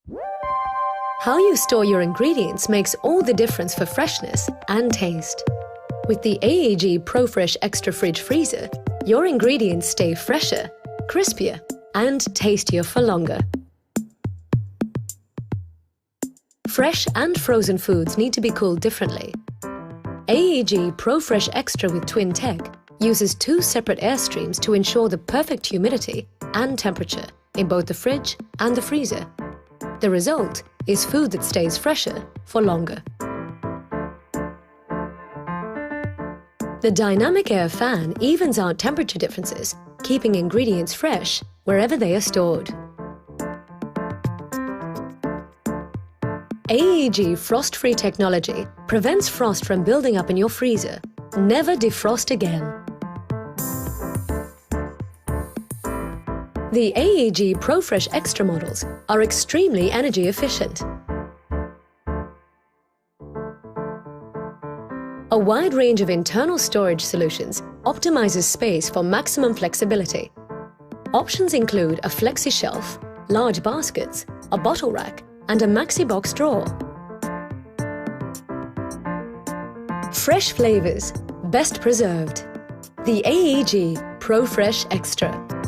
How you store your ingredients makes all the difference for freshness and taste. With the AEG ProFresh Extra Fridge Freezer, your ingredients stay fresher, crispier, and tastier for longer. Fresh and frozen foods need to be cooled differently. AEG ProFresh Extra with Twin Tech uses 2 separate air streams to ensure the perfect humidity and temperature in both the fridge and the freezer. The result is food that stays fresher for longer. The dynamic air fan evens out temperature differences, keeping ingredients fresh wherever they are stored. AEG frost-free technology prevents frost from building up in your freezer. Never defrost again. The AEG ProFresh Extra models are extremely energy efficient. A wide range of internal storage solutions optimizes space for maximum flexibility. Options include a flexi shelf, large baskets, a bottle rack, and a maxi box drawer. Fresh flavors, best preserved. The AEG ProFresh Extra.